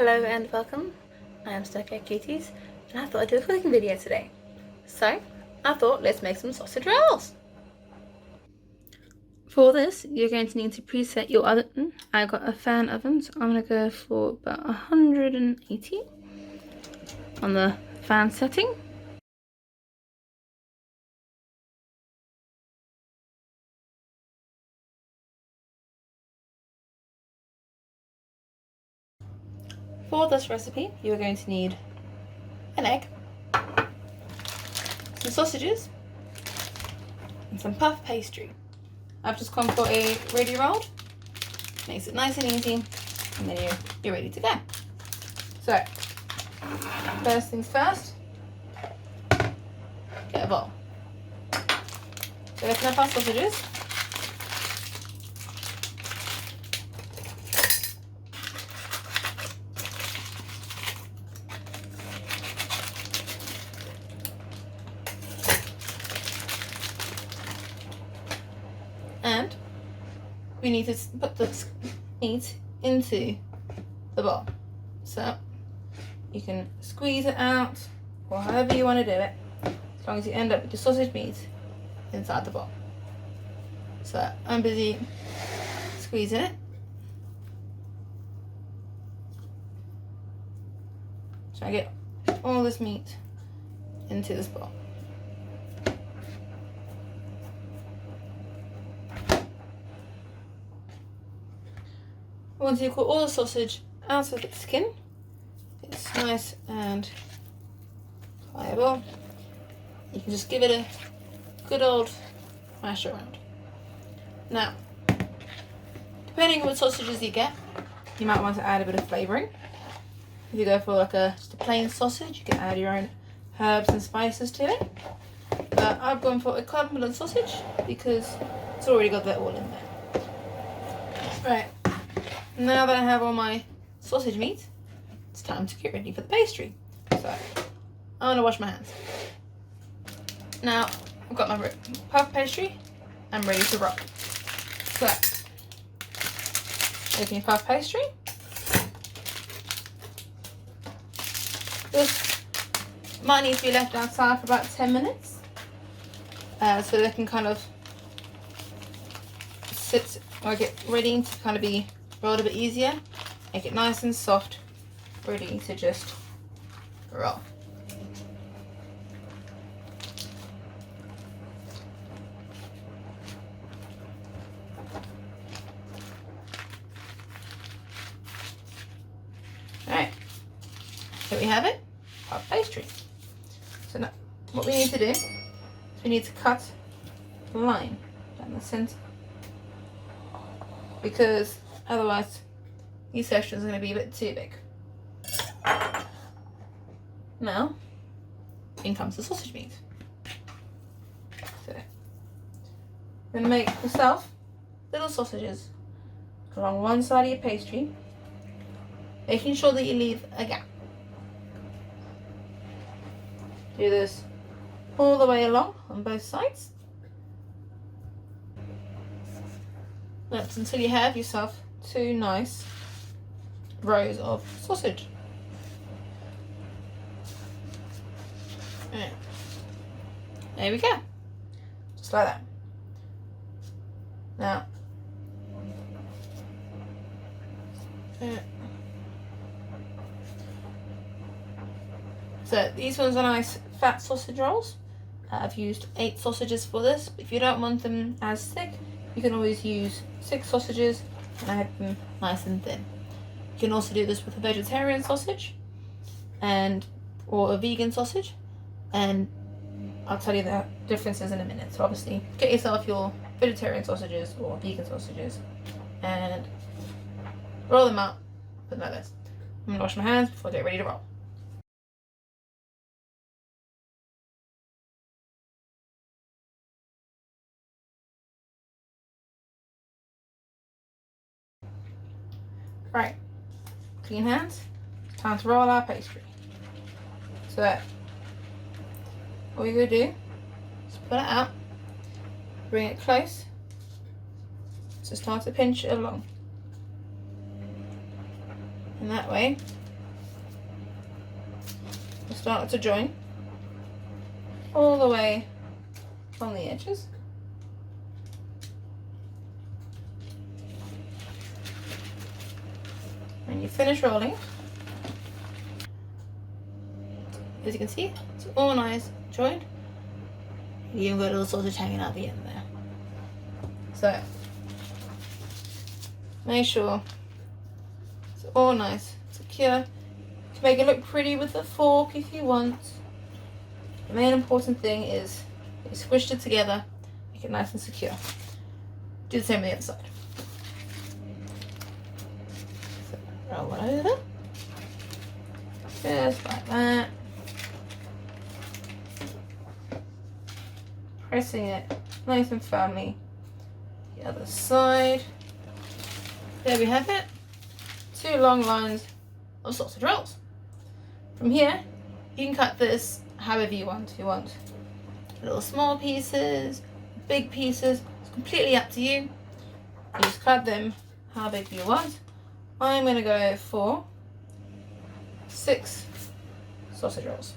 Hello and welcome. I am SnowCatCuties and I thought I'd do a cooking video today. So I thought let's make some sausage rolls. For this you're going to need to preset your oven. I got a fan oven, so I'm going to go for about 180 on the fan setting. For this recipe you're going to need an egg, some sausages and some puff pastry. I've just gone for a ready rolled. Makes it nice and easy, and then you're ready to go. So, first things first, get a bowl. So let's up our sausages. And we need to put the meat into the bowl. So you can squeeze it out or however you want to do it, as long as you end up with the sausage meat inside the bowl. So I'm busy squeezing it. Try to get all this meat into this bowl. Once you've got all the sausage out of its skin, it's nice and pliable, you can just give it a good old mash around. Now, depending on what sausages you get, you might want to add a bit of flavouring. If you go for just a plain sausage, you can add your own herbs and spices to it. But I've gone for a cardamom sausage because it's already got that all in there. Right. Now that I have all my sausage meat, it's time to get ready for the pastry. So, I'm going to wash my hands. Now, I've got my puff pastry. I'm ready to roll. So, taking your puff pastry. This might need to be left outside for about 10 minutes. So they can kind of sit or get ready to kind of be rolled a bit easier. Make it nice and soft, ready to just roll. Alright, here we have it, puff pastry. So now what we need to do is we need to cut a line down the centre, because otherwise these sections are going to be a bit too big. Now, in comes the sausage meat. So, I'm going to make yourself little sausages along one side of your pastry, making sure that you leave a gap. Do this all the way along on both sides. That's until you have yourself two nice rows of sausage. There we go. Just like that. Now, so these ones are nice fat sausage rolls. I've used 8 sausages for this. If you don't want them as thick, you can always use 6 sausages and I have them nice and thin. You can also do this with a vegetarian sausage or a vegan sausage, and I'll tell you the differences in a minute. So obviously get yourself your vegetarian sausages or vegan sausages and roll them out, put them like this. I'm going to wash my hands before I get ready to roll. Right, clean hands, time to roll our pastry. So all you're going to do is pull it out, bring it close, so start to pinch it along. And that way start to join all the way on the edges. When you finish rolling, as you can see, it's all nice joined. You even got a little sausage hanging out the end there. So make sure it's all nice, secure. You can make it look pretty with a fork if you want. The main important thing is you squished it together, make it nice and secure. Do the same on the other side. So roll it over, just like that. Pressing it nice and firmly. The other side. There we have it. 2 long lines of sausage rolls. From here, you can cut this however you want. If you want little small pieces, big pieces, it's completely up to you. You just cut them how big you want. I'm going to go for 6 sausage rolls.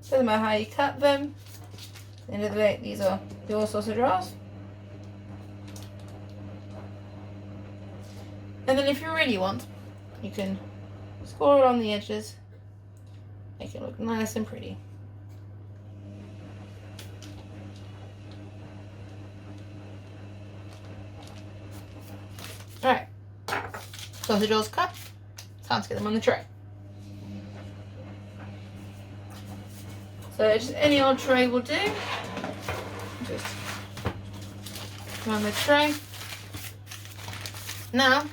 Doesn't matter how you cut them. At the end of the day, these are your sausage rolls. And then if you really want, you can score it on the edges, make it look nice and pretty. Alright, sausage rolls cut, time to get them on the tray. So just any old tray will do. Just put on the tray. Now,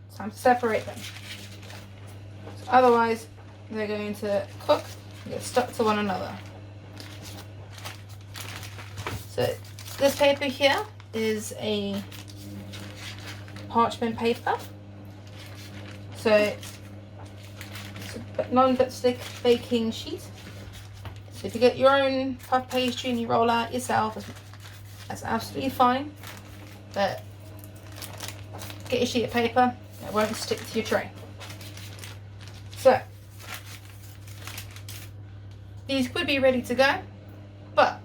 it's time to separate them. So otherwise, they're going to cook and get stuck to one another. So this paper here is a parchment paper. So it's a non-stick baking sheet. So if you get your own puff pastry and you roll out yourself, that's absolutely fine. But get your sheet of paper, it won't stick to your tray. So these could be ready to go, but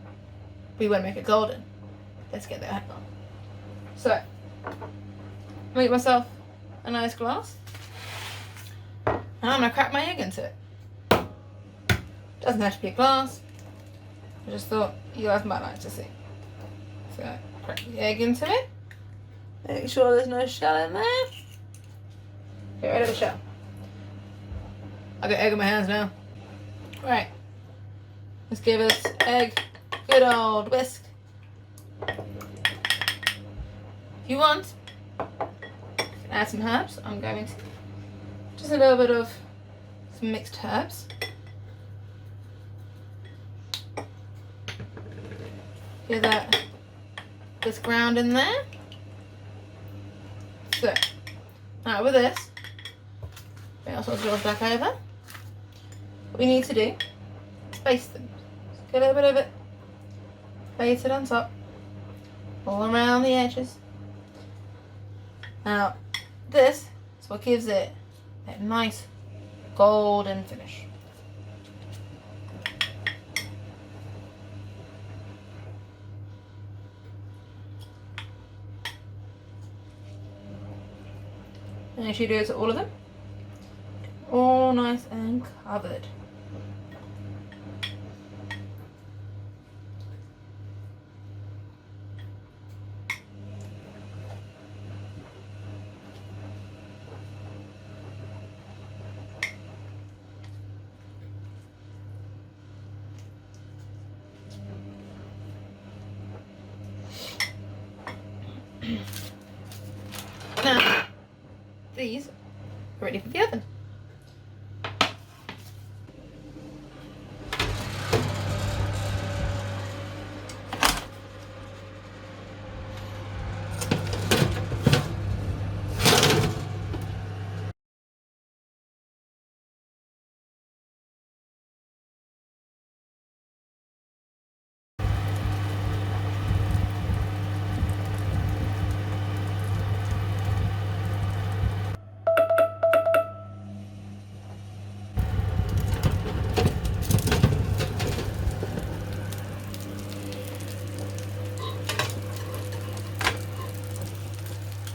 we want to make it golden. Let's get that on. So make myself a nice glass, and I'm going to crack my egg into it. Doesn't have to be a glass. I just thought you guys might like to see. So crack the egg into it. Make sure there's no shell in there. Get rid of the shell. I've got egg in my hands now. Right. Let's give this egg a good old whisk. If you want, you can add some herbs. I'm going to just a little bit of some mixed herbs. Get that this ground in there. So now with this, bring our sausage rolls back over. What we need to do is baste them. So get a little bit of it basted on top, all around the edges. Now this is what gives it that nice golden finish. And make sure you do it to all of them. All nice and covered. Now, these are ready for the oven.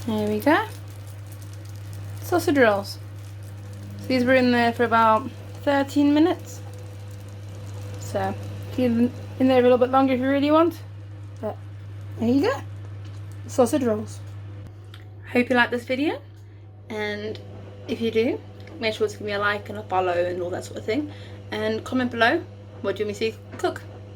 There we go. Sausage rolls. So these were in there for about 13 minutes. So keep them in there a little bit longer if you really want. But there you go. Sausage rolls. Hope you like this video, and if you do, make sure to give me a like and a follow and all that sort of thing, and comment below what do you want me to cook.